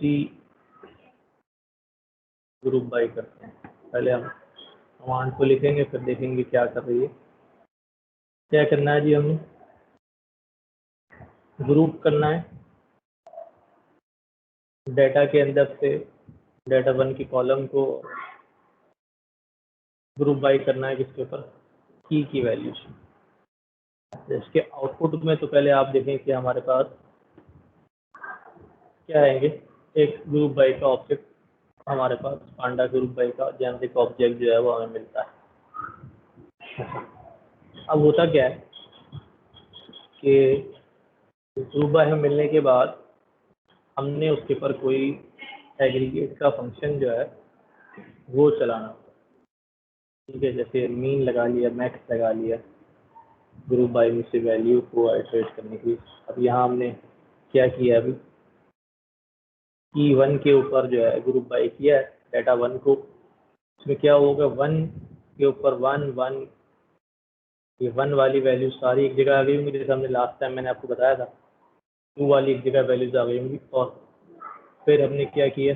C group by करते हैं। पहले हम कमांड को लिखेंगे, फिर देखेंगे क्या कर रही है। क्या करना है जी, हमें ग्रुप करना है डेटा के अंदर से डेटा 1 की कॉलम को ग्रुप बाई करना है किसके ऊपर, की वैल्यू से। इसके आउटपुट में तो पहले आप देखें कि हमारे पास क्या आएंगे, एक ग्रुप बाई का ऑब्जेक्ट हमारे पास, पांडा ग्रुप बाई का जेनेरिक ऑब्जेक्ट जो है वो हमें मिलता है। अब होता क्या है कि ग्रुप बाई हमें मिलने के बाद हमने उसके ऊपर कोई एग्रीगेट का फंक्शन जो है वो चलाना, ठीक है। जैसे मीन लगा लिया, मैक्स लगा लिया ग्रुप बाई में से वैल्यू को आइटरेट करने के लिए। अब यहाँ हमने क्या किया, अभी की 1 के ऊपर जो है ग्रुप बाई किया है डेटा 1 को। इसमें क्या होगा, 1 के ऊपर 1 1, ये 1 वाली वैल्यू सारी एक जगह आ गई होंगी, जैसे हमने लास्ट टाइम मैंने आपको बताया था 2 वाली एक जगह वैल्यूज आ गई होंगी। और फिर हमने क्या किया,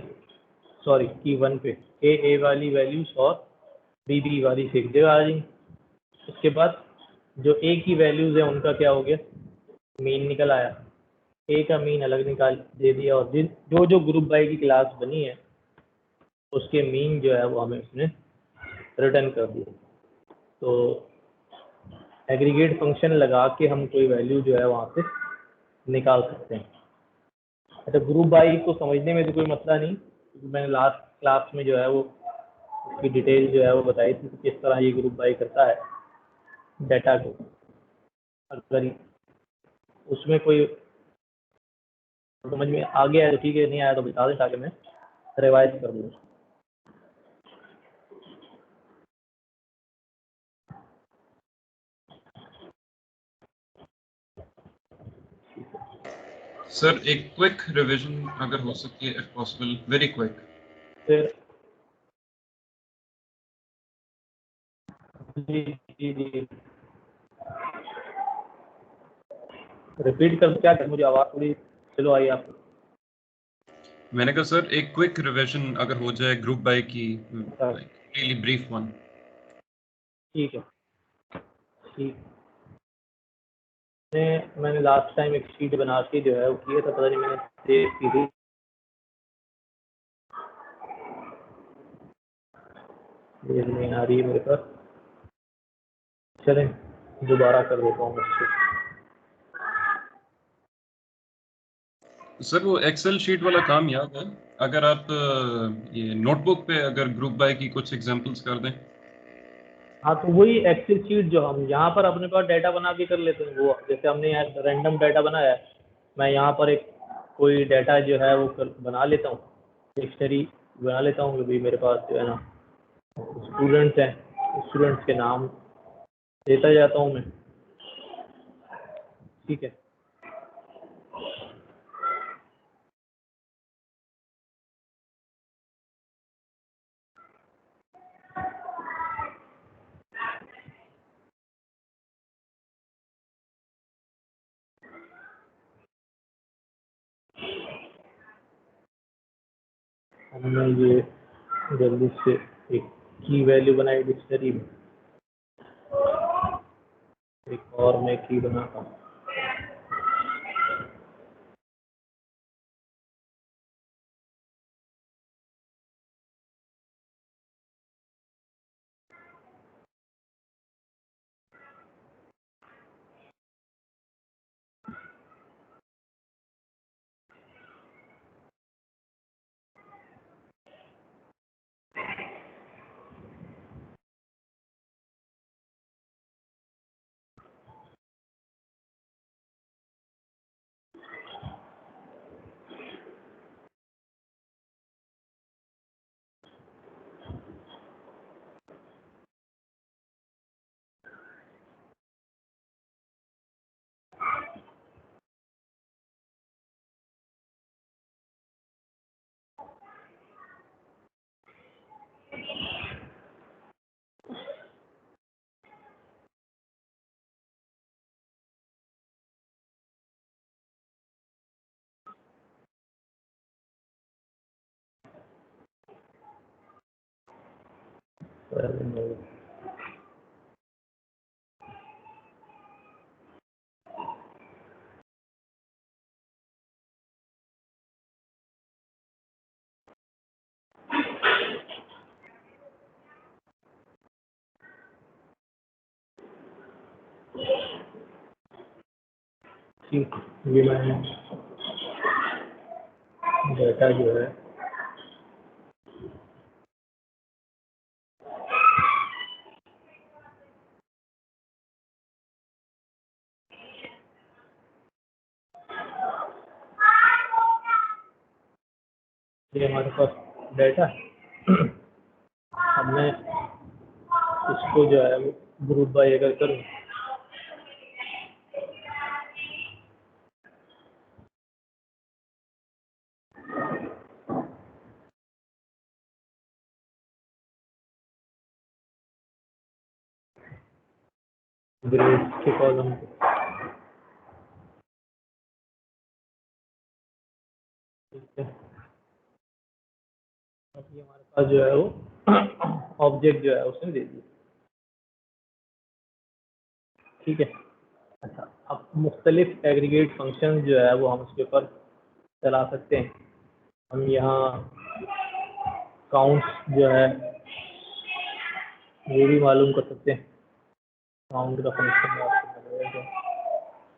सॉरी की 1 पे ए वाली वैल्यूज और बी वाली एक जगह आ जाएंगी। उसके बाद जो ए की वैल्यूज है उनका क्या हो गया, मीन निकल आया, ए का मीन अलग निकाल दे दिया, और जो जो ग्रुप बाई की क्लास बनी है उसके मीन जो है वो हमें उसने रिटर्न कर दिया। तो एग्रीगेट फंक्शन लगा के हम कोई वैल्यू जो है वहाँ से निकाल सकते हैं। अच्छा, ग्रुप बाई को समझने में तो कोई मसला नहीं, क्योंकि मैंने लास्ट क्लास में जो है वो उसकी डिटेल जो है वो बताई थी कि किस तरह ये ग्रुप बाई करता है डाटा को। अगर उसमें कोई समझ में आ गया है तो ठीक है, नहीं आया तो बता दें ताकि मैं रिवाइज कर दूँ। सर एक क्विक रिवीजन अगर हो सकती है, इफ पॉसिबल, वेरी क्विक। फिर जी जी जी, रिपीट कर क्या कर, मुझे आवाज़ थोड़ी चलो आई आपको। मैंने कहा सर एक क्विक रिवीजन अगर हो जाए ग्रुप बाय की, अच्छा, लाइक रियली ब्रीफ वन। ठीक है, ठीक। मैंने लास्ट टाइम एक शीट बना के जो है वो किया था, पता नहीं मैंने सेव की थी। ये नहीं आ रही है मेरे पास, चलें दोबारा कर देता हूँ उससे। सर वो एक्सेल शीट वाला काम याद है, अगर आप ये नोटबुक पे अगर ग्रुप बाय की कुछ एग्जांपल्स कर दें। हाँ, तो वही एक्सेल शीट जो हम यहाँ पर अपने पास डाटा बना के कर लेते हैं, वो जैसे हमने यहाँ रैंडम डाटा बनाया है, मैं यहाँ पर एक कोई डाटा जो है वो बना लेता हूँ, डिक्शनरी बना लेता हूँ कि भाई मेरे पास जो है ना स्टूडेंट्स हैं, स्टूडेंट्स के नाम देता जाता हूँ मैं, ठीक है। हमने ये जल्दी से एक की वैल्यू बनाई डिक्शनरी में, एक और मैं की बनाता हूँ। ठीक, ये मैंने डाटा जो है ये हमारे पास डाटा है। अब मैं इसको जो है ग्रुप बाय अगर करूँ ग्रेड के कॉलम पे, ठीक है। अब ये हमारे पास जो है वो ऑब्जेक्ट जो है उसने दे दिया, ठीक है। अच्छा, अब मुख्तलिफ एग्रीगेट फंक्शन जो है वो हम उसके ऊपर चला सकते हैं। हम यहाँ काउंट जो है ये भी मालूम कर सकते हैं। काउंट का फंक्शन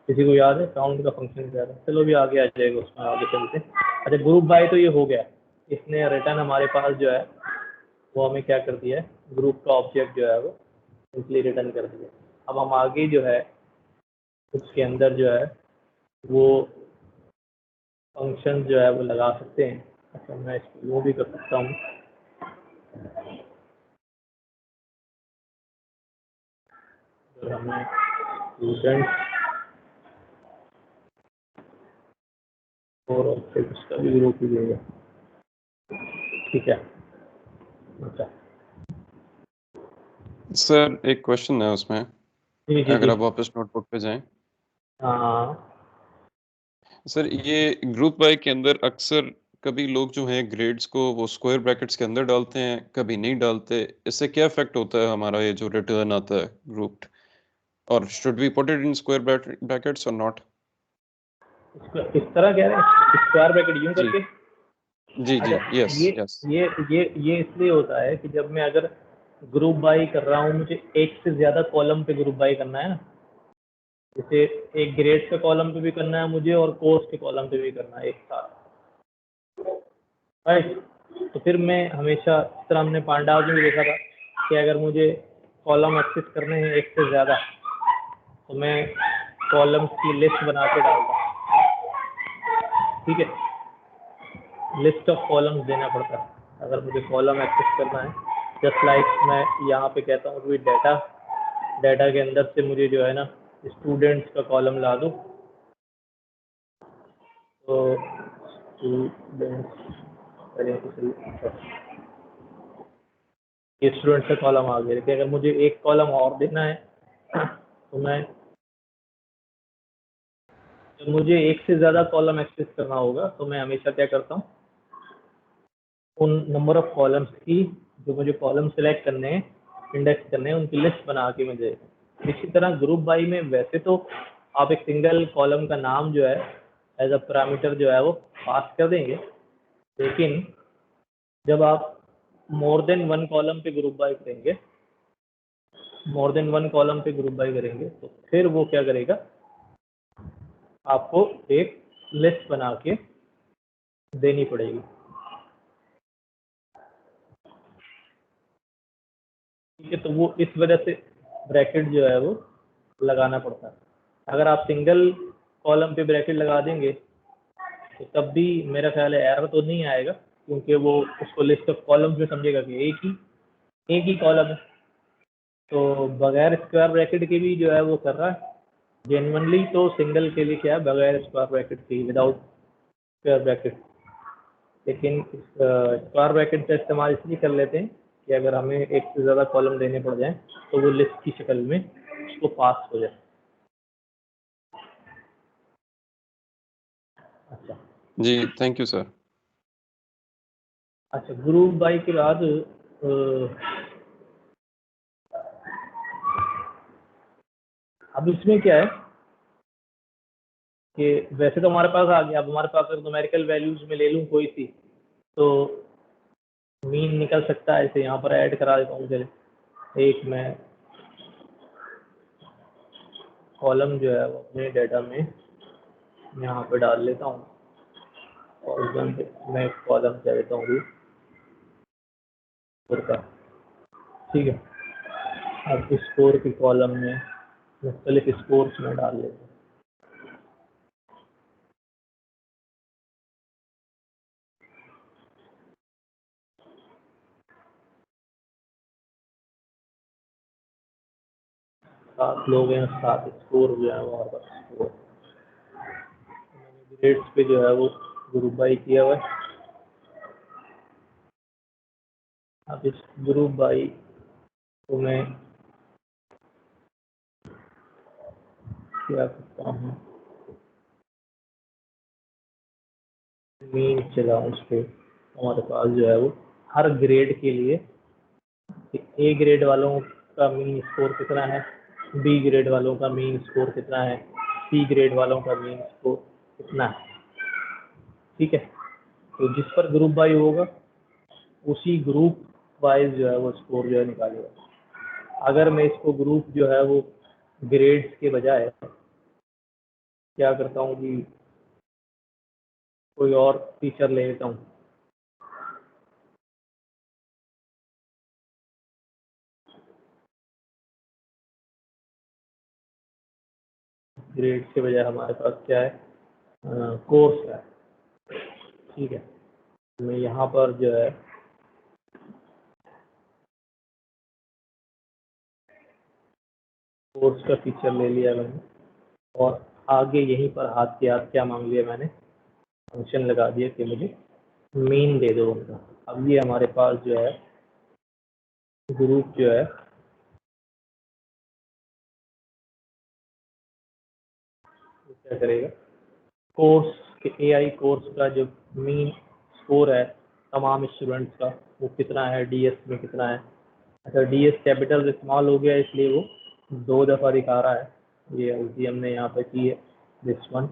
किसी को याद है काउंट का फंक्शन क्या है? चलो भी आगे आ जाएगा, उसमें आगे चलते हैं। अच्छा, ग्रुप बाय तो ये हो गया, इसने रिटर्न हमारे पास जो है वो हमें क्या कर दिया है, ग्रुप का ऑब्जेक्ट जो है वो सिंपली रिटर्न कर दिया। अब हम आगे जो है उसके अंदर जो है वो फंक्शन जो है वो लगा सकते हैं। अच्छा, मैं इसको वो भी कर सकता हूँ, हमें स्टूडेंट और ऑब्जेक्ट का भी ग्रुप ही देगा, ठीक है। अच्छा सर एक क्वेश्चन है उसमें, जी जी अगर जी, आप वापस नोटबुक पे जाएं। हाँ सर ये ग्रुप बाय के अंदर अक्सर कभी लोग जो हैं ग्रेड्स को वो स्क्वायर ब्रैकेट्स के अंदर डालते हैं, कभी नहीं डालते। इससे क्या इफेक्ट होता है हमारा ये जो रिटर्न आता है ग्रुप्ड, और should we put it in square brackets और नॉट? इस तरह कह रहे हैं स्क्वायर ब्रैकेट यूं जी करके। जी जी, अच्छा, यस ये यस। ये ये इसलिए होता है कि जब मैं अगर ग्रुप बाई कर रहा हूँ, मुझे एक से ज़्यादा कॉलम पे ग्रुप बाई करना है ना, जैसे एक ग्रेड के कॉलम पे भी करना है मुझे और कोर्स के कॉलम पे भी करना है एक साथ, राइट। तो फिर मैं हमेशा, इस तरह हमने पांडास में भी देखा था कि अगर मुझे कॉलम एक्सेस करने हैं एक से ज़्यादा, तो मैं कॉलम्स की लिस्ट बना के डालता हूँ, ठीक है। लिस्ट ऑफ कॉलम्स देना पड़ता है अगर मुझे कॉलम एक्सेस करना है। जस्ट लाइक मैं यहाँ पे कहता हूँ कि डाटा डाटा के अंदर से मुझे जो है ना स्टूडेंट्स का कॉलम ला दो, तो स्टूडेंट्स ये स्टूडेंट्स का कॉलम आ गया। लेकिन अगर मुझे एक कॉलम और देना है तो मैं, जब मुझे एक से ज़्यादा कॉलम एक्सेस करना होगा तो मैं हमेशा क्या करता हूँ, उन नंबर ऑफ कॉलम्स की, जो मुझे कॉलम सेलेक्ट करने हैं, इंडेक्स करने हैं, उनकी लिस्ट बना के मैं देता हूँ। इसी तरह ग्रुप बाई में वैसे तो आप एक सिंगल कॉलम का नाम जो है एज अ पैरामीटर जो है वो पास कर देंगे, लेकिन जब आप मोर देन वन कॉलम पे ग्रुप बाई करेंगे, मोर देन वन कॉलम पे ग्रुप बाई करेंगे, तो फिर वो क्या करेगा, आपको एक लिस्ट बना के देनी पड़ेगी, ठीक है। तो वो इस वजह से ब्रैकेट जो है वो लगाना पड़ता है। अगर आप सिंगल कॉलम पे ब्रैकेट लगा देंगे तो तब भी मेरा ख्याल है एरर तो नहीं आएगा, क्योंकि वो उसको लिस्ट ऑफ कॉलम्स में समझेगा कि एक ही कॉलम है। तो बगैर स्क्वायर ब्रैकेट के भी जो है वो कर रहा है जेनवनली। तो सिंगल के लिए क्या है, बगैर स्क्वायर ब्रैकेट के, विदाउट स्क्वायर ब्रैकेट। लेकिन स्क्वायर ब्रैकेट का इस्तेमाल इसलिए कर लेते हैं कि अगर हमें एक से ज़्यादा कॉलम देने पड़ जाएं तो वो लिस्ट की शक्ल में उसको पास हो जाए। अच्छा जी, थैंक यू सर। अच्छा, ग्रुप बाई के बाद अब इसमें क्या है कि वैसे तो हमारे पास आ गया, अब हमारे पास अगर न्यूमेरिकल वैल्यूज में ले लूँ कोई सी तो मीन निकल सकता है। इसे यहाँ पर ऐड करा देता हूँ। चलिए एक मैं कॉलम जो है वो अपने डाटा में यहाँ पे डाल लेता हूँ और मैं कॉलम क्या देता हूँ स्कोर का। ठीक है, अब स्कोर की कॉलम में मुख्तलिफ स्कोर्स में डाल लेते हैं। सात लोग हैं, सात स्कोर जो है वो हमारे पास स्कोर। मैंने ग्रेड्स पे जो है वो ग्रुप बाई किया हुआ है। अब इस ग्रुप बाई को मैं क्या करता हूँ, मीन चलाऊँ उस पर। हमारे पास जो है वो हर ग्रेड के लिए ए ग्रेड वालों का मीन स्कोर कितना है, बी ग्रेड वालों का मीन स्कोर कितना है, सी ग्रेड वालों का मीन स्कोर कितना है। ठीक है, तो जिस पर ग्रुप बाई होगा उसी ग्रुप वाइज जो है वो स्कोर जो है निकालेगा। अगर मैं इसको ग्रुप जो है वो ग्रेड्स के बजाय क्या करता हूँ कि कोई और फीचर ले लेता हूँ, ग्रेड्स के बजाय हमारे पास क्या है, कोर्स है। ठीक है, मैं यहाँ पर जो है कोर्स का फीचर ले लिया मैंने और आगे यहीं पर हाथ के हाथ क्या मांग लिया मैंने, फंक्शन लगा दिया कि मुझे मीन दे दो उनका। अब ये हमारे पास जो है ग्रुप जो है क्या करेगा, कोर्स के एआई कोर्स का जो मीन स्कोर है तमाम स्टूडेंट्स का वो कितना है, डीएस में कितना है। अच्छा, डीएस कैपिटल स्मॉल हो गया इसलिए वो 2 दफ़ा दिखा रहा है। ये गलती हमने यहाँ पे की है, दिस वन।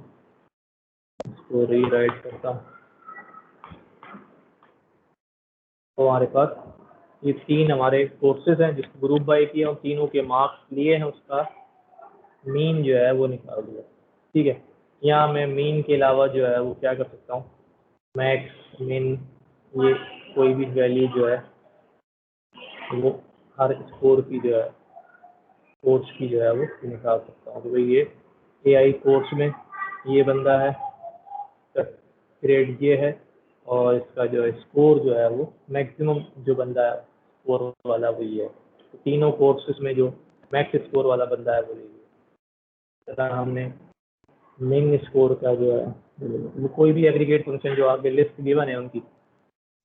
इसको रीराइट करता हूँ तो हमारे पास ये 3 हमारे कोर्सेज हैं जिसको ग्रुप बाई किया और तीनों के मार्क्स लिए हैं, उसका मीन जो है वो निकाल दिया। ठीक है, यहाँ मैं मीन के अलावा जो है वो क्या कर सकता हूँ, मैक्स मिन, ये कोई भी वैल्यू जो है वो हर स्कोर की जो है कोर्स की जो है वो निकाल सकता हूँ। तो भाई ये एआई कोर्स में ये बंदा है, ग्रेड ये है और इसका जो है स्कोर जो है वो मैक्सिमम जो बंदा है स्कोर वाला वही है। तो तीनों कोर्सेज में जो मैक्स स्कोर वाला बंदा है वो यही है। हमने मिन स्कोर का जो है वो कोई भी एग्रीगेट फंक्शन जो आगे लिस्ट गिवन है उनकी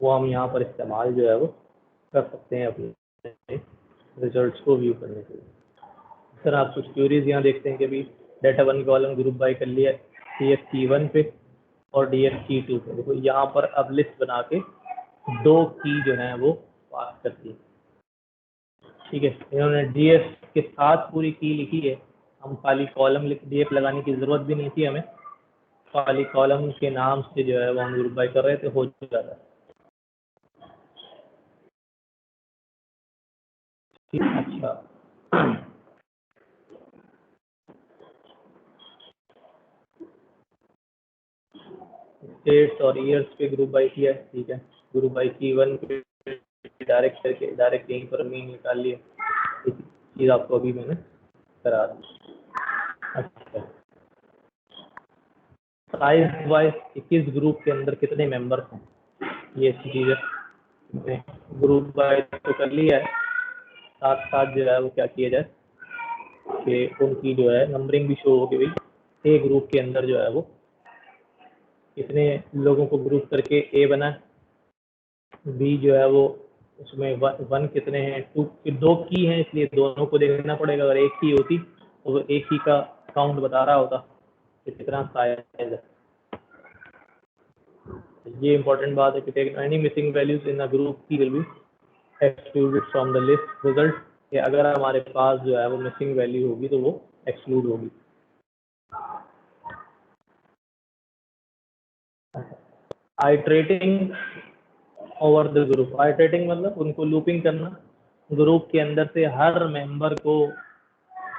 वो हम यहाँ पर इस्तेमाल जो है वो कर सकते हैं अपने रिजल्ट्स को व्यू करने के लिए। सर आप कुछ क्यूरीज यहाँ देखते हैं कि अभी डाटा 1 कॉलम ग्रुप बाय कर लिया DFT1 पे और DFT2 पे। देखो यहाँ पर अब लिस्ट बना के 2 की जो है वो पास कर दी। ठीक है, इन्होंने DF के साथ पूरी की लिखी है, हम खाली कॉलम DF लगाने की ज़रूरत भी नहीं थी हमें, खाली कॉलम के नाम से जो है वो हम ग्रुप बाय कर रहे थे, हो जाता है। ठीक, अच्छा डेट्स और ईयर्स पे ग्रुप बाय किया है। ठीक है, ग्रुप बाय की 1 पे डायरेक्ट करके डायरेक्ट यहीं पर मीन निकाल लिया। चीज़ आपको अभी मैंने करा दी। अच्छा, साइज वाइज 21 ग्रुप के अंदर कितने मेंबर्स हैं, ये चीज़ है। ग्रुप बाय तो कर लिया है, साथ साथ जो है वो क्या किया जाए कि उनकी जो है नंबरिंग भी शो होगी भाई। ए ग्रुप के अंदर जो है वो कितने लोगों को ग्रुप करके ए बना, बी जो है वो उसमें 1 कितने हैं, 2 की हैं इसलिए दोनों को देखना पड़ेगा। अगर एक की होती तो वो एक ही का काउंट बता रहा होता कि कितना साइज है। ये इंपॉर्टेंट बात है कि any missing values in a group key will be excluded from the list result. कि अगर हमारे पास जो है वो मिसिंग वैल्यू होगी तो वो एक्सक्लूड होगी। आइट्रेटिंग ओवर द ग्रुप, आइट्रेटिंग मतलब उनको लूपिंग करना, ग्रुप के अंदर से हर मेंबर को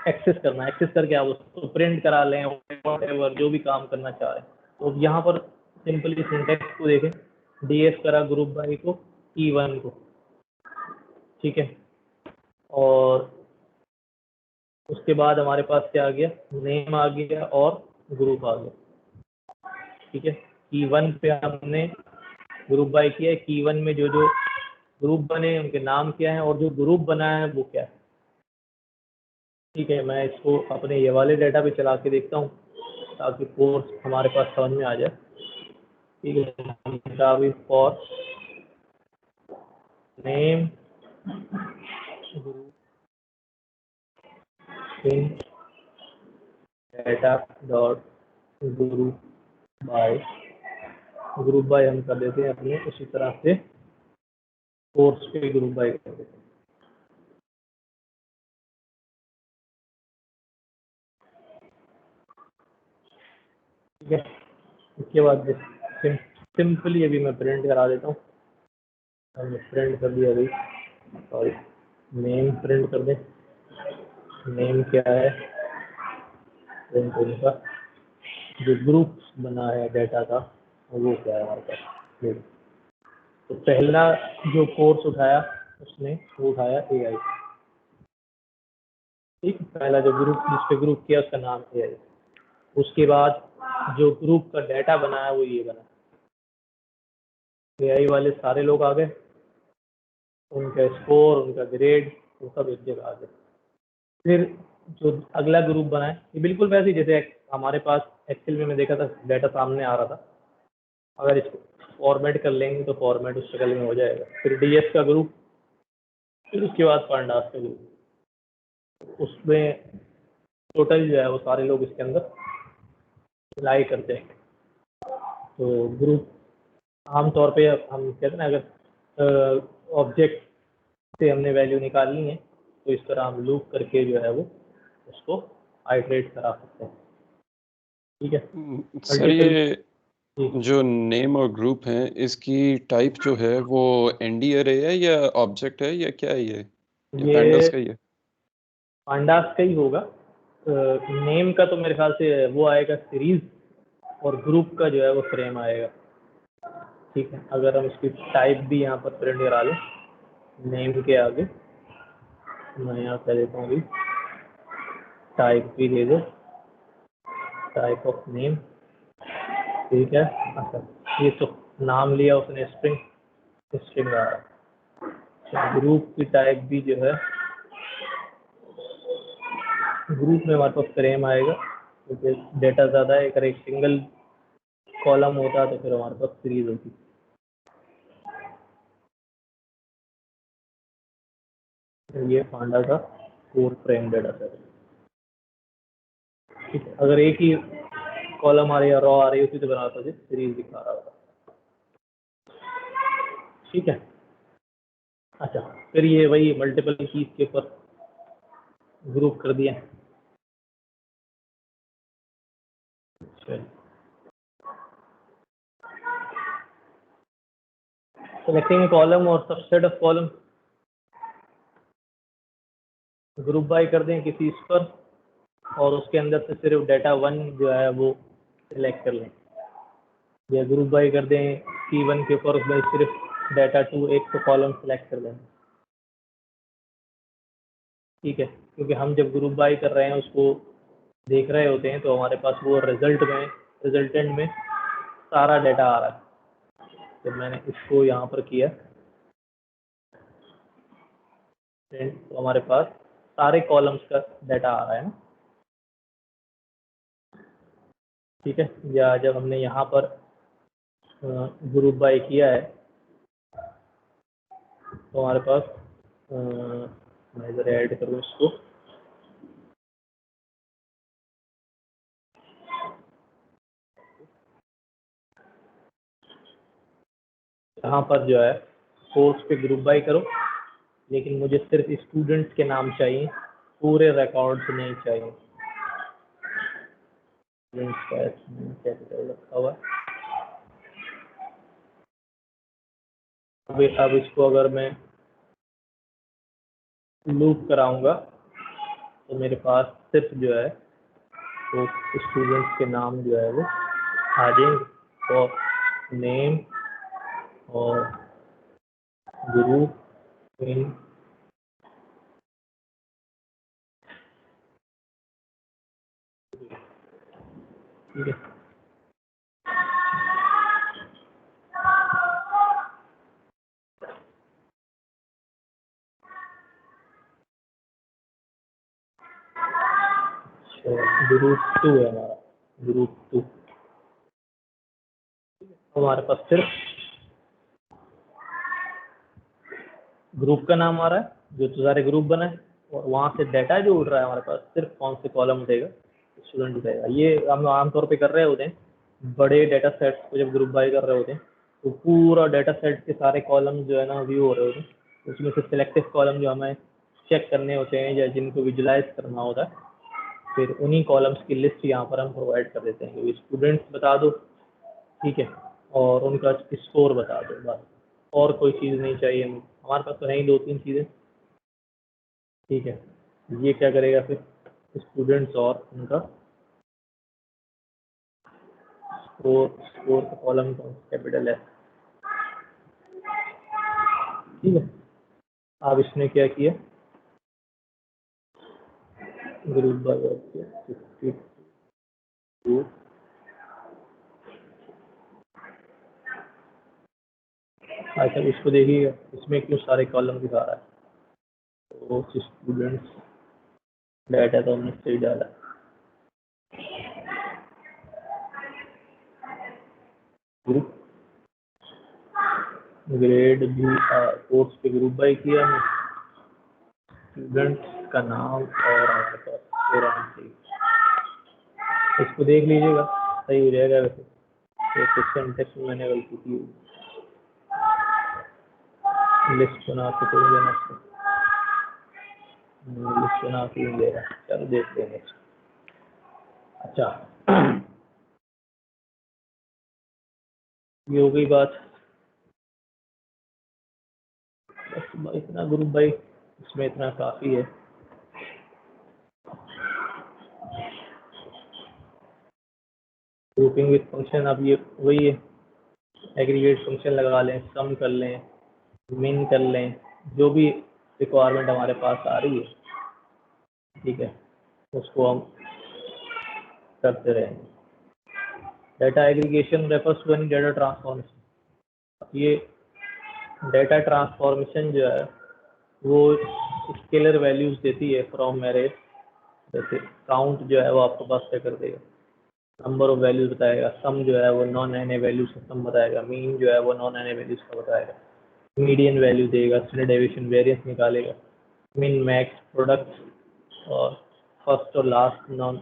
एक्सेस करना, एक्सेस करके आप उसको प्रिंट करा लें, व्हाटएवर जो भी काम करना चाह रहे हैं। तो यहाँ पर सिंपली सिंटेक्स को देखें, डीएफ करा ग्रुप बाय को E1 को, ठीक है, और उसके बाद हमारे पास क्या आ गया, नेम आ गया और ग्रुप आ गया, ठीक है। E1 पे हमने ग्रुप बाय किया है, E1 में जो जो ग्रुप बने उनके नाम क्या है और जो ग्रुप बना है वो क्या है, ठीक है। मैं इसको अपने ये वाले डेटा पे चला के देखता हूँ ताकि कोर्स हमारे पास समझ में आ जाए, ठीक है। अभी for name group in data dot group by हम कर देते हैं अपने उसी तरह से कोर्स पे ग्रुप बाय कर देते हैं, ठीक है। इसके बाद सिंपली अभी मैं प्रिंट करा देता हूँ, हमने प्रिंट कर दिया अभी, सॉरी नेम प्रिंट कर दें, नेम क्या है, प्रिंट उनका जो ग्रुप बना है डेटा का वो क्या है हमारे पास। तो पहला जो कोर्स उठाया उसने वो उठाया AI, ठीक, पहला जो ग्रुप जिस पे ग्रुप किया उसका नाम AI। उसके बाद जो ग्रुप का डेटा बना है वो ये बना, AI वाले सारे लोग आ गए, उनका स्कोर उनका ग्रेड वो सब एक जगह आ गए। फिर जो अगला ग्रुप बना है ये बिल्कुल वैसे ही जैसे हमारे पास एक्सेल में मैं देखा था डेटा सामने आ रहा था, अगर इसको फॉर्मेट कर लेंगे तो फॉर्मेट उस शक्ल में हो जाएगा। फिर डीएस का ग्रुप, फिर उसके बाद पांडास का ग्रुप, उसमें टोटल जो है वो सारे लोग इसके अंदर लाई करते हैं। तो ग्रुप आमतौर पे हम कहते हैं ना, अगर ऑब्जेक्ट से हमने वैल्यू निकालनी है तो इस तरह हम लूप करके जो है वो उसको आइटरेट करा सकते हैं, ठीक है। सर मल्टीपल, ये जो नेम और ग्रुप है इसकी टाइप जो है वो एनडी अरे है या ऑब्जेक्ट है या क्या है ये पैंडास ये का ही है? पांडास का ही होगा। नेम का तो मेरे ख्याल से वो आएगा सीरीज, और ग्रुप का जो है वो फ्रेम आएगा, ठीक है। अगर हम इसकी टाइप भी यहाँ पर प्रिंट करा लें नेम के आगे, मैं यहाँ कह देता हूँ अभी टाइप भी दे दो, टाइप ऑफ नेम, ठीक है। अच्छा, ये तो नाम लिया उसने स्ट्रिंग, स्ट्रिंग आ रहा है। ग्रुप की टाइप भी जो है ग्रुप में हमारे पास फ्रेम आएगा, क्योंकि डेटा ज़्यादा है, अगर एक सिंगल कॉलम होता तो फिर हमारे पास सीरीज होती। ये पांडा का कोर फ्रेम डेटा सेट, ठीक है। अगर एक ही कॉलम आ रही है, रॉ आ रही है, उसी से बनाता है सीरीज दिखा रहा होगा, ठीक है। अच्छा, फिर ये वही मल्टीपल कीज के ऊपर ग्रुप कर दिया। सेलेक्टिंग कॉलम और subset of column, group by कर दें किसी इस पर और उसके अंदर से सिर्फ डेटा 1 जो है वो सिलेक्ट कर लें, या ग्रुप बाय कर दें C1 के ऊपर उसमें सिर्फ डेटा 2 एक तो कॉलम सिलेक्ट कर लें, ठीक है। क्योंकि हम जब ग्रुप बाय कर रहे हैं उसको देख रहे होते हैं तो हमारे पास वो रिजल्टेंट में सारा डेटा आ रहा है। तो मैंने इसको यहाँ पर किया तो हमारे पास सारे कॉलम्स का डाटा आ रहा है ना, ठीक है। या जब हमने यहाँ पर ग्रुप बाय किया है तो हमारे पास मैं इधर ऐड करूँ इसको, यहाँ पर जो है कोर्स पे ग्रुप बाय करो, लेकिन मुझे सिर्फ स्टूडेंट्स के नाम चाहिए, पूरे रिकॉर्ड्स नहीं चाहिए, कैपिटल रखा हुआ है। अब इसको अगर मैं लूप कराऊंगा तो मेरे पास सिर्फ जो है वो स्टूडेंट्स के नाम जो है वो आ जाएंगे और नेम और ग्रुप इन ठीक है। ग्रुप 2 है हमारा, ग्रुप 2 हमारे पास सिर्फ ग्रुप का नाम आ रहा है जो तो सारे ग्रुप बना है और वहाँ से डाटा जो उड़ रहा है हमारे पास सिर्फ कौन से कॉलम उठेगा, स्टूडेंट उठेगा। ये हम आमतौर पे कर रहे होते हैं बड़े डाटा सेट्स को जब ग्रुप बाय कर रहे होते हैं तो पूरा डाटा सेट के सारे कॉलम जो है ना व्यू हो रहे होते हैं। उसमें से सिलेक्टिव कॉलम जो हमें चेक करने होते हैं या जिनको विजुलाइज करना होता है, फिर उन्हीं कॉलम्स की लिस्ट यहाँ पर हम प्रोवाइड कर देते हैं कि स्टूडेंट्स बता दो, ठीक है, और उनका स्कोर बता दो, बस और कोई चीज़ नहीं चाहिए हमें। हमारे पास तो है ही 2-3 चीज़ें, ठीक है। ये क्या करेगा फिर स्टूडेंट्स और उनका स्कोर का कॉलम कैपिटल है, ठीक है। अब इसने क्या किया ग्रुप बाय किया 52। अच्छा इसको देखिएगा इसमें क्यों सारे कॉलम दिखा रहा है, तो स्टूडेंट्स डाटा तो हमने सही डाला, ग्रुप ग्रेड भी कोर्स पे ग्रुप बाय किया है, स्टूडेंट्स का नाम और हमारे पास स्कोर आना चाहिए। इसको देख लीजिएगा सही हो जाएगा। वैसे तो क्वेश्चन टेक्स्ट में मैंने गलती की, लिस्ट बना के तो देना, लिस्ट बना के ही देगा। चलो देखते हैं नेक्स्ट। अच्छा ये हो गई बात, बस इतना ग्रुप बाय इसमें इतना काफ़ी है। ग्रुपिंग विद फंक्शन, अब ये वही है, एग्रीगेट फंक्शन लगा लें, सम कर लें, मिन कर लें, जो भी रिक्वायरमेंट हमारे पास आ रही है, ठीक है, उसको हम करते रहेंगे। Data aggregation refers to any data transformation. ये डाटा ट्रांसफॉर्मेशन जो है वो स्केलर वैल्यूज देती है फ्रॉम एरेज। जैसे काउंट जो है वो आपको पास क्या कर देगा, नंबर ऑफ वैल्यूज बताएगा, सम जो है वो नॉन एन ए वैल्यूज का सम बताएगा, मीन जो है वो नॉन एन ए वैल्यूज का बताएगा, मीडियन वैल्यू देगा, स्टैंडर्ड डेविएशन वेरिएंस निकालेगा, मिन मैक्स प्रोडक्ट और फर्स्ट और last non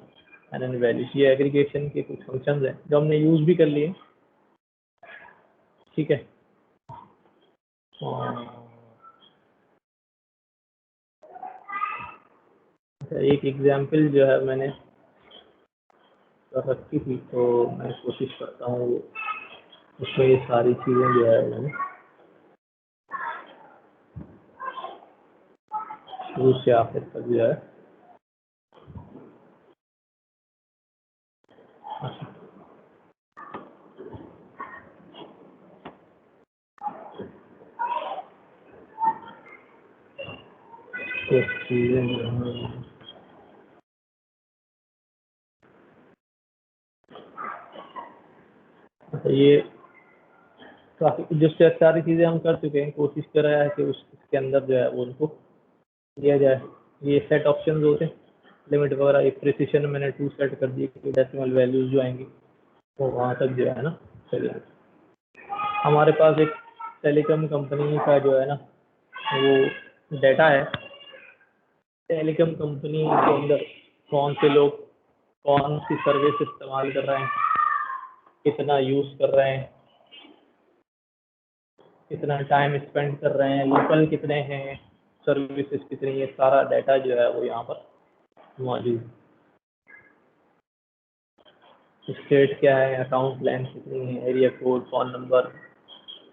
N N values. ये एग्रीगेशन के कुछ फंक्शंस हैं जो हमने यूज़ भी कर लिए, ठीक है। एक एग्जाम्पल जो है मैंने कर रखी थी तो मैं कोशिश करता हूँ उसमें ये सारी चीज़ें जो है मैंने शुरू से आखिर तक जो है कुछ चीज़ें जो हैं ये काफ़ी जो सारी चीज़ें हम कर चुके हैं, कोशिश कर रहा है कि उसके अंदर जो है वो उनको दिया जाए। ये सेट ऑप्शंस होते हैं, लिमिट वगैरह, एक प्रिसिशन मैंने 2 सेट कर दिए कि डेसिमल वैल्यूज जो आएंगी वो वहाँ तक जो है ना चलिए। हमारे पास एक टेलीकॉम कंपनी का जो है ना वो डाटा है, टेलीकॉम कंपनी के अंदर कौन से लोग कौन सी सर्विस इस्तेमाल कर रहे हैं, कितना यूज़ कर रहे हैं, कितना टाइम स्पेंड कर रहे हैं, लोकल कितने हैं, सर्विसेज कितनी, ये सारा डाटा जो है वो यहाँ पर मौजूद है। स्टेट क्या है, अकाउंट लेंथ कितनी है, area code, phone number,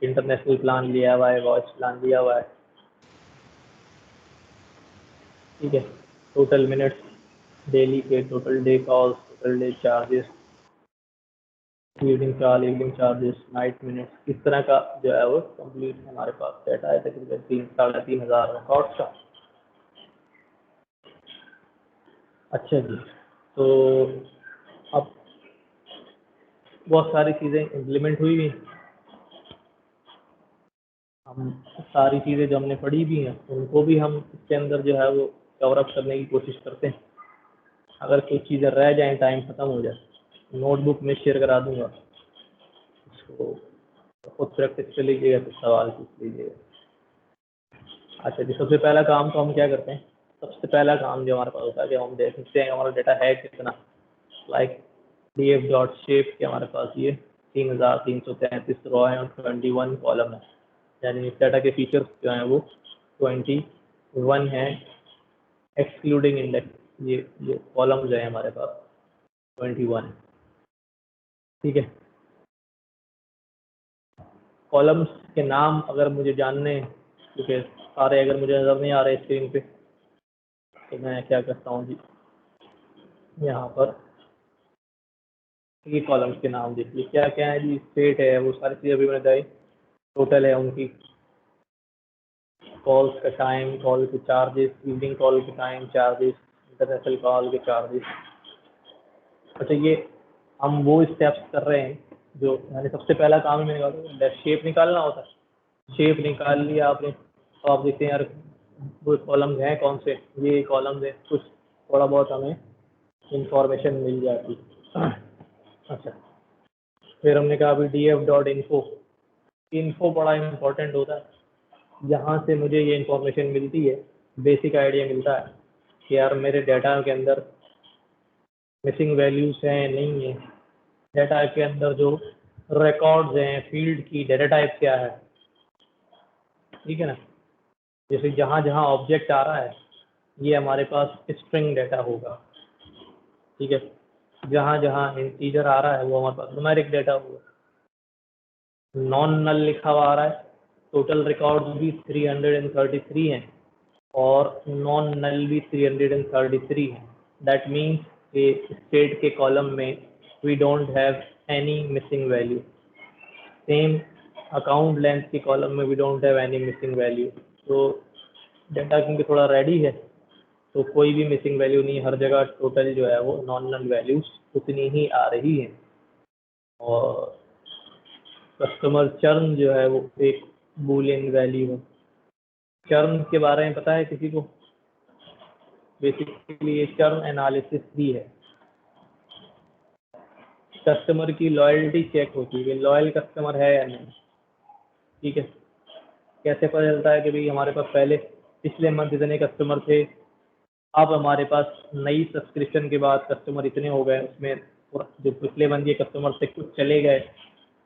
international plan लिया हुआ है, वॉइस प्लान लिया हुआ है, ठीक है। टोटल मिनट्स डेली के, total day calls, total day charges, evening call, evening charges, night minutes, इस तरह का जो है वो कंप्लीट हमारे पास डाटा है तकरीबन 3-3.5 रिकॉर्ड्स का। अच्छा जी, तो अब बहुत सारी चीज़ें इम्प्लीमेंट हुई हुई, हम सारी चीज़ें जो हमने पढ़ी भी हैं उनको भी हम इसके अंदर जो है वो कवर अप करने की कोशिश करते हैं। अगर कुछ चीज़ें रह जाएं, टाइम ख़त्म हो जाए, नोटबुक में शेयर करा दूंगा, उसको खुद प्रैक्टिस कर लीजिएगा, तो सवाल पूछ लीजिएगा। अच्छा जी, सबसे पहला काम तो हम क्या करते हैं, सबसे पहला काम जो हमारे पास होता है कि हम देख सकते हैं हमारा डेटा है कितना। लाइक df.shape के हमारे पास ये 3333 रो है और 21 कॉलम है, यानी डाटा के फीचर्स जो हैं वो 21 हैं एक्सक्लूडिंग इंडेक्स। ये कॉलम जो है हमारे पास 21, ठीक है। कॉलम्स के नाम अगर मुझे जानने हैं, क्योंकि सारे अगर मुझे नज़र नहीं आ रहे स्क्रीन पे, तो मैं क्या करता हूँ जी, यहाँ पर ये कॉलम्स के नाम देख लीजिए क्या क्या है जी। स्टेट है, वो सारी चीज़ें अभी मैंने बताई। टोटल है उनकी, कॉल्स का टाइम, कॉल के चार्जेस, इवनिंग कॉल के टाइम चार्जेस, इंटरनेशनल कॉल के चार्जेस। अच्छा, ये हम वो स्टेप्स कर रहे हैं जो मैंने सबसे पहला काम ही मैंने कहा शेप निकालना होता है। शेप निकाल लिया आपने, तो आप देखते हैं यार वो कॉलम्स हैं कौन से, ये कॉलम्स हैं, कुछ थोड़ा बहुत हमें इंफॉर्मेशन मिल जाती है। अच्छा, फिर हमने कहा अभी df.info, इन्फो बड़ा इम्पोर्टेंट होता है। यहाँ से मुझे ये इंफॉर्मेशन मिलती है, बेसिक आइडिया मिलता है कि यार मेरे डाटा के अंदर मिसिंग वैल्यूज़ हैं नहीं है, डाटा के अंदर जो रिकॉर्ड्स हैं, फील्ड की डाटा टाइप क्या है, ठीक है ना। जैसे जहाँ जहाँ ऑब्जेक्ट आ रहा है ये हमारे पास स्ट्रिंग डाटा होगा, ठीक है। जहाँ जहाँ इंटीजर आ रहा है वो हमारे पास न्यूमेरिक डाटा होगा। नॉन नल लिखा हुआ आ रहा है, टोटल रिकॉर्ड्स भी 333 हैं और नॉन नल भी 333 हैं। दैट मीन्स कि स्टेट के कॉलम में we don't have any missing value. Same account length के कॉलम में we don't have any missing value. तो डाटा क्योंकि थोड़ा रेडी है तो कोई भी मिसिंग वैल्यू नहीं, हर जगह टोटल जो है वो नॉन नल वैल्यूज उतनी ही आ रही है। और कस्टमर चर्न जो है वो एक बूलियन वैल्यू है। चर्न के बारे में पता है किसी को? बेसिकली ये चर्न एनालिसिस भी है। कस्टमर की लॉयल्टी चेक होती है कि लॉयल कस्टमर है या नहीं, ठीक है। कैसे पता चलता है कि भाई हमारे पास पहले पिछले मंथ इतने कस्टमर थे, अब हमारे पास नई सब्सक्रिप्शन के बाद कस्टमर इतने हो गए, उसमें जो पिछले मंथ ये कस्टमर से कुछ चले गए,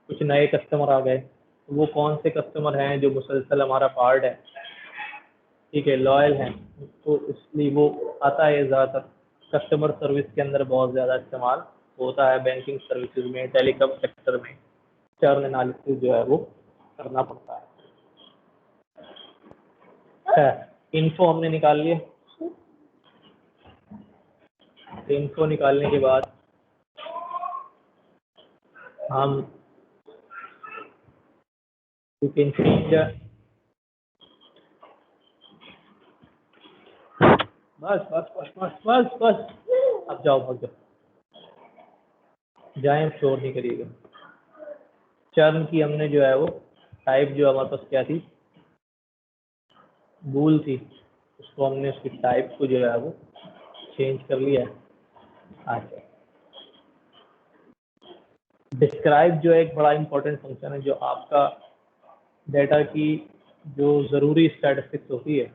कुछ नए कस्टमर आ गए, तो वो कौन से कस्टमर हैं जो मुसलसल हमारा पार्ट है, ठीक है, लॉयल हैं, तो इसलिए वो आता है। ज़्यादातर कस्टमर सर्विस के अंदर बहुत ज़्यादा इस्तेमाल होता है, बैंकिंग सर्विसेज में, टेलीकॉम सेक्टर में चर्न एनालिसिस जो है वो करना पड़ता है। इन्फो हमने निकाल लिए, इन्फो निकालने के बाद हम यू कैन चेंज, बस बस बस बस बस बस अब जाओ, भाग जाओ, जाए, शोर नहीं करिएगा। चर्न की हमने जो है वो टाइप जो हमारे पास क्या थी, बूल थी, उसको हमने उसकी टाइप को जो है वो चेंज कर लिया है। अच्छा, डिस्क्राइब जो है एक बड़ा इंपॉर्टेंट फंक्शन है, जो आपका डाटा की जो ज़रूरी स्टैटिस्टिक्स होती है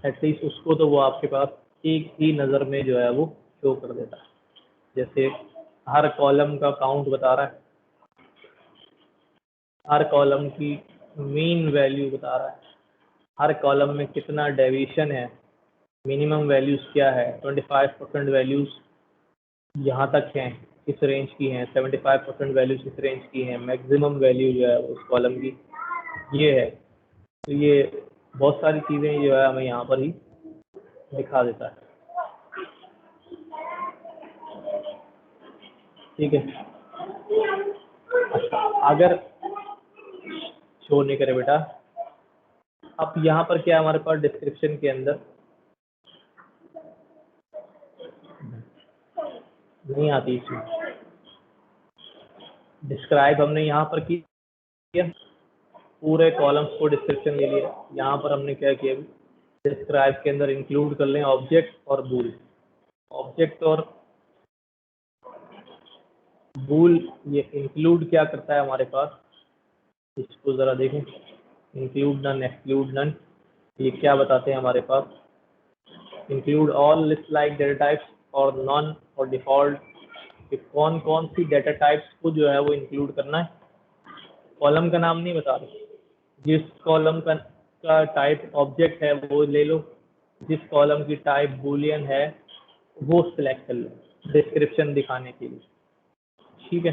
एटलीस्ट उसको तो वो आपके पास एक ही नज़र में जो है वो शो कर देता है। जैसे हर कॉलम का काउंट बता रहा है, हर कॉलम की मीन वैल्यू बता रहा है, हर कॉलम में कितना डेविएशन है, मिनिमम वैल्यूज़ क्या है, 25% वैल्यूज़ यहाँ तक हैं, किस रेंज की हैं, 75% वैल्यू किस रेंज की हैं, मैक्सिमम वैल्यू जो है उस कॉलम की ये है। तो ये बहुत सारी चीज़ें जो है हमें यहाँ पर ही दिखा देता है। ठीक है, अच्छा अगर शो नहीं करे बेटा, अब यहाँ पर क्या है हमारे पास डिस्क्रिप्शन के अंदर नहीं आती इसमें, डिस्क्राइब हमने यहाँ पर किया, पूरे कॉलम्स को डिस्क्रिप्शन ले लिया। यहाँ पर हमने क्या किया, डिस्क्राइब के अंदर इंक्लूड कर लें ऑब्जेक्ट और बूल। ऑब्जेक्ट और बूल ये इंक्लूड क्या करता है हमारे पास, इसको ज़रा देखें, इंक्लूड नन, एक्सक्लूड नन, ये क्या बताते हैं हमारे पास, include all list like data types और नॉन और डिफ़ॉल्ट, कि कौन कौन सी डेटा टाइप्स को जो है वो इंक्लूड करना है। कॉलम का नाम नहीं बता रहे, जिस कॉलम का टाइप ऑब्जेक्ट है वो ले लो, जिस कॉलम की टाइप बूलियन है वो सिलेक्ट कर लो डिस्क्रिप्शन दिखाने के लिए। ठीक है,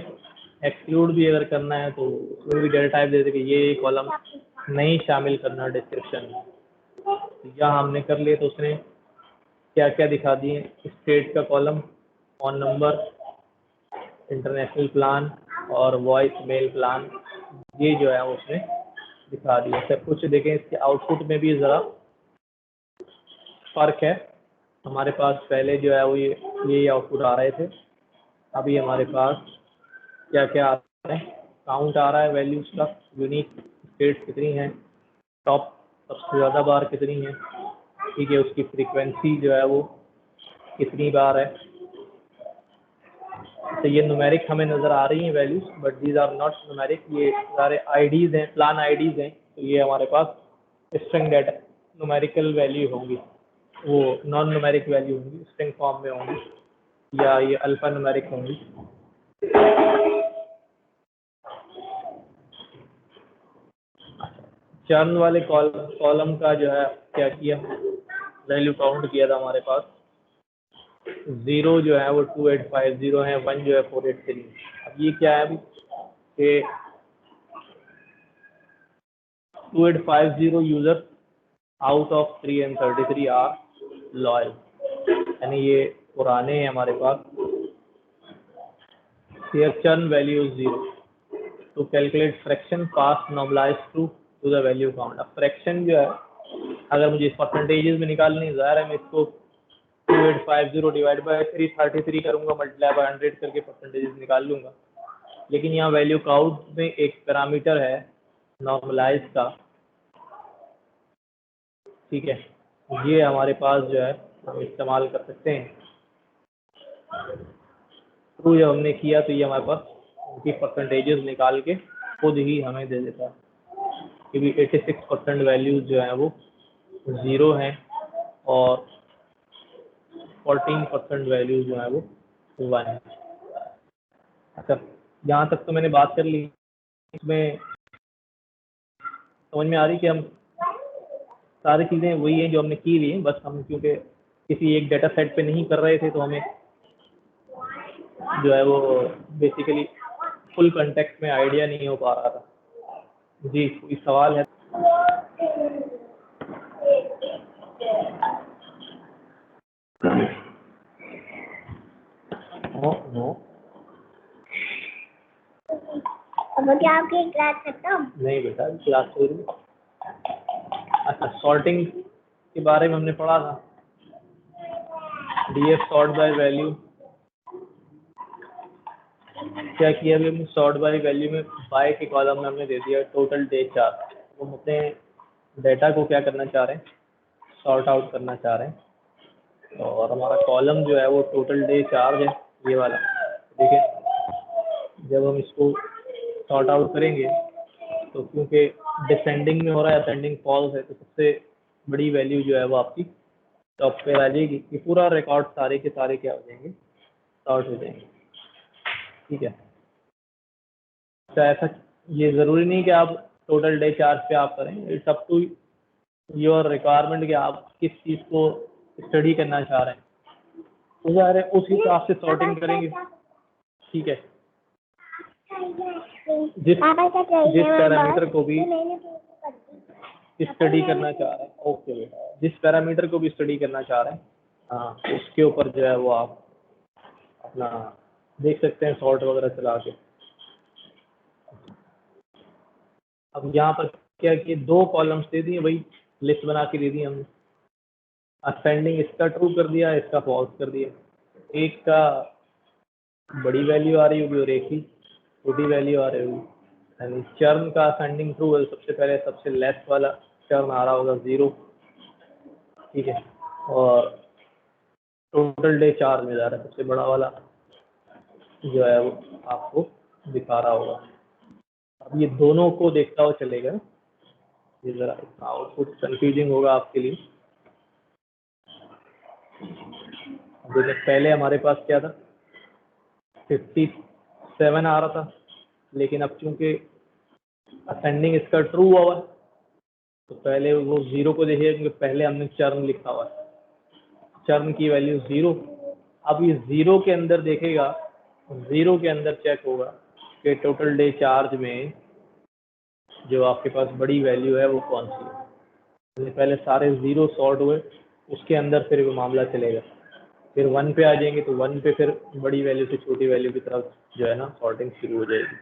एक्सक्लूड भी अगर करना है तो उसमें भी डेटा टाइप दे दे कि ये कॉलम नहीं शामिल करना डिस्क्रिप्शन में। तो यहाँ हमने कर लिए, तो उसने क्या क्या दिखा दिए, स्टेट का column, phone number, international plan और वॉइस मेल प्लान, ये जो है उसने दिखा दिया सब कुछ। देखें इसके आउटपुट में भी ज़रा फ़र्क है, हमारे पास पहले जो है वो ये आउटपुट आ रहे थे, अभी हमारे पास क्या क्या आ रहा है, काउंट आ रहा है वैल्यूज़ का, यूनिक स्टेट्स कितनी हैं, टॉप सबसे ज़्यादा बार कितनी है, ठीक है, उसकी फ्रीक्वेंसी जो है वो कितनी बार है। तो ये न्यूमेरिक हमें नज़र आ रही हैं values, but these are not numeric, ये सारे आईडीज़ हैं, प्लान आईडीज़ हैं। तो ये हमारे पास स्ट्रिंग डेटा न्यूमेरिकल वैल्यू होंगी, वो नॉन न्यूमेरिक वैल्यू होंगी, स्ट्रिंग फॉर्म में होंगी, या ये अल्फा न्यूमेरिक होंगी। चर्न वाले कॉलम का जो है क्या किया, वैल्यू काउंट किया था हमारे पास, 0 जो है वो 2850 है, 1 जो है 483। अब ये क्या है अभी कि 2850 user out of 333 are loyal, यानी ये पुराने हैं हमारे पास। Here churn value is 0 to calculate fraction pass normalized to the value count। अब फ्रैक्शन जो है अगर मुझे इस परसेंटेजेस में निकालनी, ज़ाहिर है मैं इसको 2850 डिवाइड बाय 333 करूँगा, मल्टीप्लाई बाय 100 करके परसेंटेजेस निकाल लूँगा। लेकिन यहाँ वैल्यू काउंट में एक पैरामीटर है नॉर्मलाइज का, ठीक है, ये हमारे पास जो है हम इस्तेमाल कर सकते हैं। ट्रू जब हमने किया तो ये हमारे पास उनकी परसेंटेजेस निकाल के खुद ही हमें दे देता है कि भी 86% वैल्यूज जो है वो 0 हैं और 14% वैल्यूज जो है वो 1 है। अच्छा, यहाँ तक तो मैंने बात कर ली, इसमें समझ में आ रही कि हम सारी चीज़ें वही हैं जो हमने की हुई हैं, बस हम क्योंकि किसी एक डेटा सेट पे नहीं कर रहे थे तो हमें जो है वो बेसिकली फुल कंटेक्स्ट में आइडिया नहीं हो पा रहा था। जी, कोई सवाल है? नो क्या आपकी क्लास खत्म? नहीं बेटा, क्लास हो रही है। अच्छा, सॉर्टिंग के बारे में हमने पढ़ा था, डीएफ सॉर्ट बाय वैल्यू। क्या किया अभी हमने, सॉर्ट बाय वैल्यू में बाय के कॉलम में हमने दे दिया टोटल डे चार्ज। वो अपने डेटा को क्या करना चाह रहे हैं, सॉर्ट आउट करना चाह रहे हैं, और हमारा कॉलम जो है वो टोटल डे चार्ज है, ये वाला। देखिए जब हम इसको सॉर्ट आउट करेंगे तो क्योंकि डिसेंडिंग में हो रहा है, असेंडिंग फॉल्स है, तो सबसे बड़ी वैल्यू जो है वो आपकी टॉप पे आ जाएगी, कि पूरा रिकॉर्ड सारे के सारे क्या हो जाएंगे, सॉर्ट हो जाएंगे। ठीक है, तो ऐसा ये ज़रूरी नहीं कि आप टोटल डे चार्ज पे आप करें, it's up to your requirement कि आप किस चीज़ को स्टडी करना चाह रहे हैं, तो ज़ाहिर है उस हिसाब से सॉर्टिंग करेंगे। ठीक है, जिस पैरामीटर को भी स्टडी करना चाह रहे हैं, ओके बेटा, जिस पैरामीटर को भी स्टडी करना चाह रहे हैं, हाँ, उसके ऊपर जो है वो आप अपना देख सकते हैं सॉर्ट वगैरह चला के। अब यहाँ पर क्या कि 2 कॉलम्स दे दिए भाई, लिस्ट बना के दे दी हमने, असेंडिंग इसका ट्रू कर दिया, इसका फॉल्स कर दिया, एक का बड़ी वैल्यू आ रही होगी और एक ही छोटी वैल्यू आ रही होगी। यानी चर्न का असेंडिंग ट्रू है, सबसे पहले सबसे लेस वाला चर्न आ रहा होगा 0, ठीक है, और टोटल डे चार्ज में जा रहा है सबसे बड़ा वाला जो है वो आपको दिखा रहा होगा। अब ये दोनों को देखता हुआ चलेगा, ये जरा आउटपुट कंफ्यूजिंग होगा आपके लिए। देखिए पहले हमारे पास क्या था, 57 आ रहा था, लेकिन अब चूंकि असेंडिंग इसका ट्रू हुआ है तो पहले वो 0 को देखिए, क्योंकि पहले हमने चर्न लिखा हुआ है, चर्न की वैल्यू 0। अब ये 0 के अंदर देखेगा, 0 के अंदर चेक होगा कि टोटल डे चार्ज में जो आपके पास बड़ी वैल्यू है वो कौन सी है। पहले सारे 0 सॉर्ट हुए, उसके अंदर फिर वो मामला चलेगा, फिर 1 पे आ जाएंगे तो 1 पे फिर बड़ी वैल्यू से छोटी वैल्यू की तरफ जो है ना सॉर्टिंग शुरू हो जाएगी।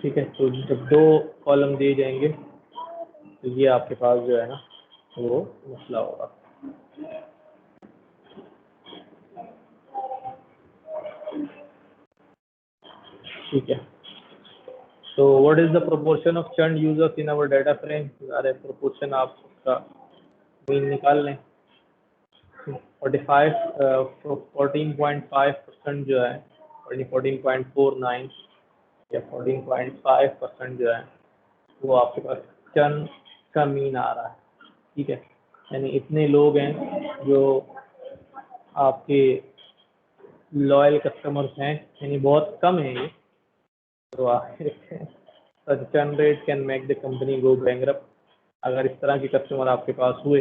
ठीक है, तो जब 2 कॉलम दिए जाएंगे तो ये आपके पास जो है ना वो मसला होगा। ठीक है, तो what is the proportion of churn users in our data frame. अरे प्रोपोर्शन आप उसका मीन निकाल लें। 14.5% जो है, 14.49 या 14.5% जो है वो आपके पास चर्न का मीन आ रहा है। ठीक है, यानी इतने लोग हैं जो आपके लॉयल कस्टमर्स हैं, यानी बहुत कम है ये। तो such churn rate can make the company go bankrupt. अगर इस तरह के कस्टमर आपके पास हुए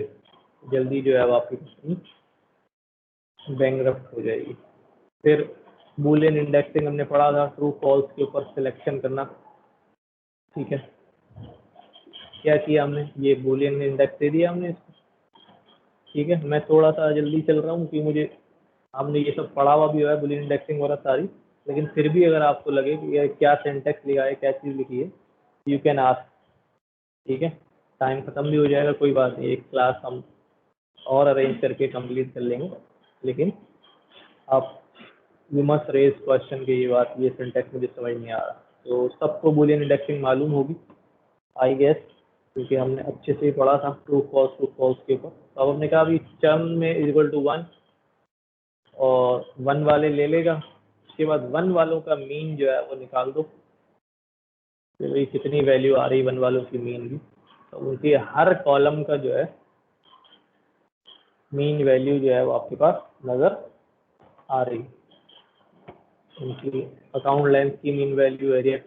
जल्दी जो है वो आपकी कंपनी बैंकरप्ट हो जाएगी। फिर बूलियन इंडेक्सिंग हमने पढ़ा था, ट्रू फॉल्स के ऊपर सिलेक्शन करना। ठीक है, क्या किया हमने, ये बूलियन इंडेक्स दे दिया हमने इसको। ठीक है, मैं थोड़ा सा जल्दी चल रहा हूँ कि मुझे हमने ये सब पढ़ा हुआ भी हुआ है, बूलियन इंडेक्सिंग वगैरह सारी, लेकिन फिर भी अगर आपको लगे कि ये क्या सिंटैक्स लिखा है, क्या चीज़ लिखी है, यू कैन आस्क। ठीक है, टाइम खत्म भी हो जाएगा, कोई बात नहीं, एक क्लास हम और अरेंज करके कंप्लीट कर लेंगे, लेकिन आप यू मस्ट रेज क्वेश्चन की ये बात, ये सिंटैक्स मुझे समझ नहीं आ रहा। तो सबको बूलियन इंडेक्सिंग मालूम होगी आई गेस, क्योंकि हमने अच्छे से पढ़ा था ट्रू फॉल्स के ऊपर। तो अब हमने कहा अभी चर्न में इक्वल टू 1 और 1 वाले ले लेगा, उसके बाद 1 वालों का मीन जो है वो निकाल दो, तो भाई कितनी वैल्यू आ रही 1 वालों की मीन की, तो उनकी हर कॉलम का जो है मीन वैल्यू जो है वो आपके पास नज़र आ रही। उनकी अकाउंट लेंथ की मीन वैल्यू, एरिया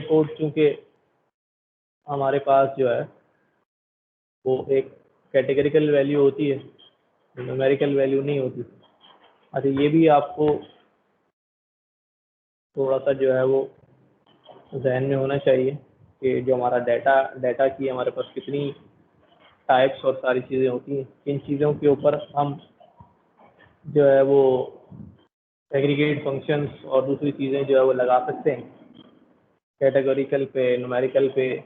कोड चूँकि हमारे पास जो है वो एक कैटेगरिकल वैल्यू होती है, न्यूमेरिकल वैल्यू नहीं होती। अच्छा, ये भी आपको थोड़ा सा जो है वो जहन में होना चाहिए कि जो हमारा डाटा की हमारे पास कितनी टाइप्स और सारी चीज़ें होती हैं, इन चीज़ों के ऊपर हम जो है वो एग्रीगेट फंक्शंस और दूसरी चीज़ें जो है वो लगा सकते हैं, कैटेगरिकल पे, न्यूमेरिकल पे।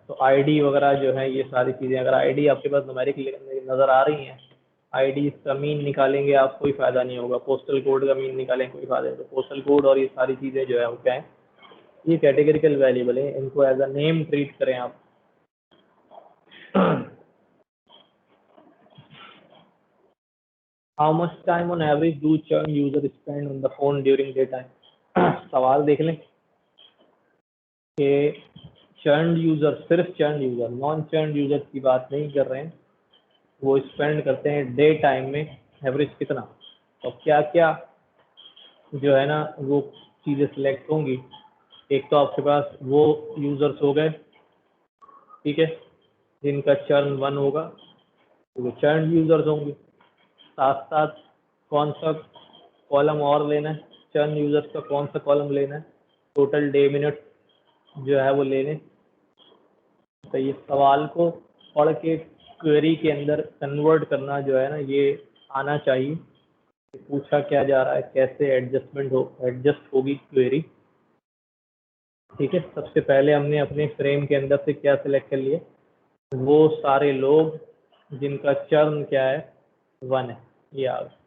तो आईडी वगैरह जो है ये सारी चीज़ें, अगर आईडी आपके पास न्यूमेरिक नज़र आ रही हैं, आईडी का मीन निकालेंगे आप, कोई फ़ायदा नहीं होगा। पोस्टल कोड का मीन निकालेंगे, कोई फ़ायदा नहीं। तो पोस्टल कोड और ये सारी चीज़ें जो है वो क्या है, ये कैटेगरिकल वेरिएबल है, इनको एज अ नेम ट्रीट करें आप। How much time on average do churn user spend on the phone during day time. सवाल देख लें कि चर्न यूजर, सिर्फ churn user, non churn user की बात नहीं कर रहे हैं, वो स्पेंड करते हैं डे टाइम में एवरेज कितना। तो क्या क्या जो है ना वो चीज़ें सिलेक्ट होंगी। एक तो आपके पास वो यूजर्स हो गए, ठीक है, जिनका चर्न 1 होगा, तो वो चर्न यूजर्स होंगे। साथ साथ कौन सा कॉलम और लेना है, चर्न यूजर्स का कौन सा कॉलम लेना है, टोटल डे मिनट जो है वो लेने। तो ये सवाल को पढ़ के क्वेरी के अंदर कन्वर्ट करना जो है ना, ये आना चाहिए कि पूछा क्या जा रहा है, कैसे एडजस्ट होगी क्वेरी। ठीक है, सबसे पहले हमने अपने फ्रेम के अंदर से क्या सिलेक्ट कर लिया, वो सारे लोग जिनका चर्न क्या है 1 है, ये आ गया।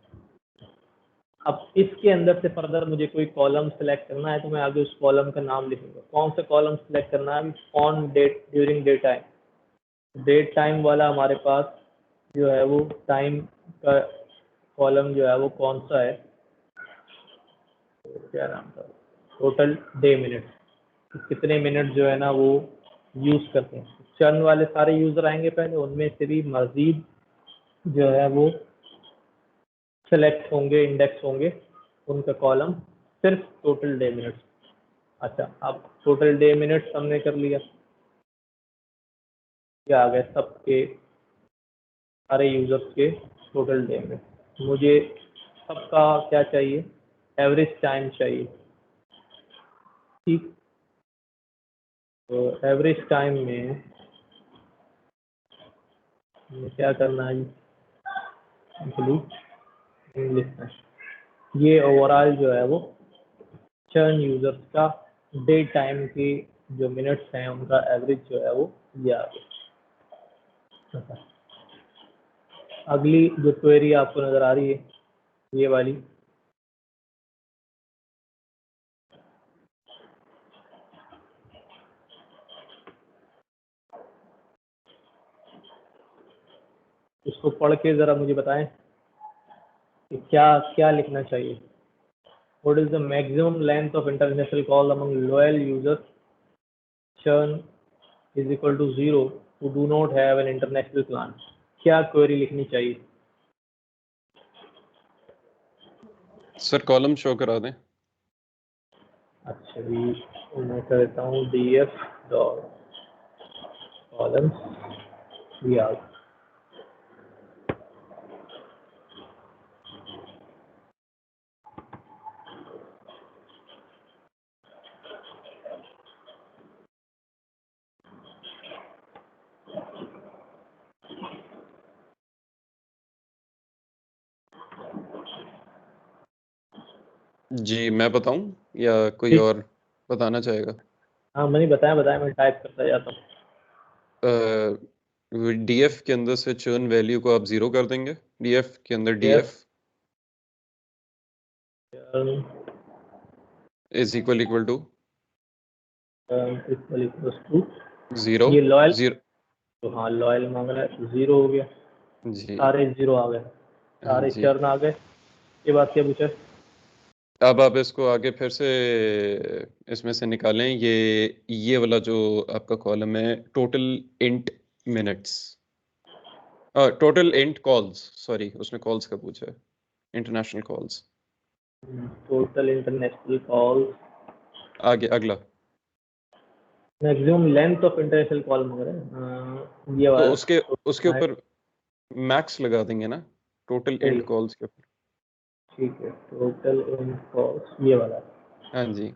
अब इसके अंदर से फर्दर मुझे कोई कॉलम सेलेक्ट करना है तो मैं आगे उस कॉलम का नाम लिखूंगा। कौन सा कॉलम सेलेक्ट करना है, on date during day time. Date time वाला हमारे पास जो है वो टाइम का कॉलम जो है वो कौन सा है, क्या नाम था, टोटल डे मिनट, कितने मिनट जो है ना वो यूज करते हैं। चर्न वाले सारे यूजर आएंगे पहले, उनमें से भी मजीद जो है वो सेलेक्ट होंगे, इंडेक्स होंगे उनका कॉलम, सिर्फ टोटल डे मिनट्स। अच्छा, अब टोटल डे मिनट्स हमने कर लिया, क्या आ गए सबके सारे यूजर्स के टोटल डे मिनट। मुझे सबका क्या चाहिए, एवरेज टाइम चाहिए। ठीक, तो एवरेज टाइम में क्या करना है, इंग्लिश में ये ओवरऑल जो है वो चर्न यूजर्स का डे टाइम की जो मिनट्स हैं उनका एवरेज जो है वो ये आ गया। अगली जो क्वेरी आपको नजर आ रही है ये वाली, इसको पढ़ के जरा मुझे बताएं कि क्या क्या लिखना चाहिए। What is the maximum length of international call among loyal users? Churn is equal to 0 who do not have an international plan. क्या क्वेरी लिखनी चाहिए? सर कॉलम शो करा दें। अच्छा जी, मैं कर देता हूँ df डॉट कॉलम्स ये आ गया। जी मैं बताऊं या कोई ठीक। और बताना चाहेगा? हाँ मैंने बताया मैं टाइप करता जाता हूँ। डीएफ के अंदर से चर्न वैल्यू को आप 0 कर देंगे। डीएफ के अंदर DF is equal to equals to 0 ये लॉयल, 0। तो हाँ लॉयल मांग रहा है, 0 हो गया, जी सारे 0 आ गए, हाँ सारे जी। चर्न आ गए। ये बात क्या पूछा? अब आप इसको आगे फिर से इसमें से निकालें, ये वाला जो आपका कॉलम है, total int minutes, total int calls, sorry उसमें कॉल्स का पूछा है, international calls. Total international call, आगे अगला, maximum length of international call मांग रहे हैं, ये तो वाला उसके ऊपर मैक्स लगा देंगे ना, टोटल इंट कॉल्स के ऊपर। ठीक है, टोटल इन कॉल्स ये वाला, हाँ जी।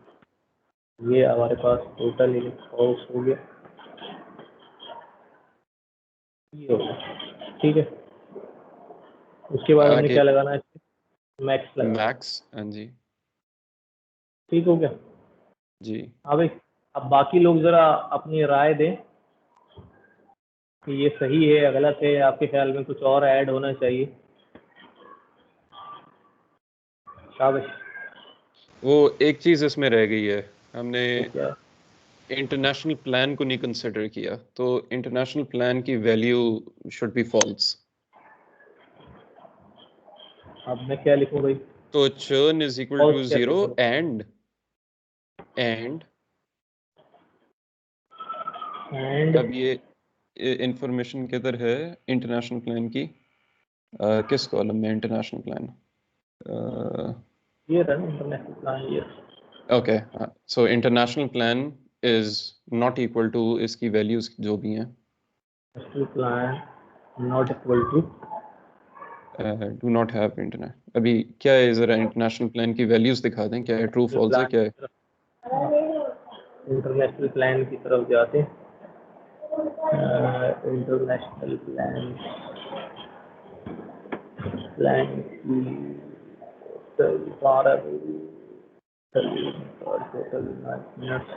ये हमारे पास टोटल इन कॉल्स हो गया, ये हो गया। ठीक है, उसके बाद हमने आगे क्या लगाना है, मैक्स लगाना। मैक्स, हाँ जी। ठीक हो गया। जी अब बाकी लोग जरा अपनी राय दें कि ये सही है या गलत है, आपके ख्याल में कुछ और ऐड होना चाहिए। शाबाश। वो एक चीज इसमें रह गई है, हमने तो क्या इंटरनेशनल प्लान को नहीं कंसिडर किया, तो इंटरनेशनल प्लान की वैल्यू शुड बी फॉल्स। अब मैं क्या लिखूं भाई? तो churn is equal to false कैसे 0 करूं? एंड एंड अब ये इंफॉर्मेशन किधर है इंटरनेशनल प्लान की? किस कॉलम में इंटरनेशनल प्लान? ये रन इंटरनेशनल प्लान ये। Okay, so international plan is not equal to, इसकी वैल्यूज जो भी हैं, national plan not equal to do not have internet. अभी क्या है ज़रा इंटरनेशनल प्लान की वैल्यूज़ दिखा दें, क्या है, ट्रू फॉल्स है, क्या है? इंटरनेशनल प्लान की तरफ जाते हैं। इंटरनेशनल प्लान की टोटल मिनट्स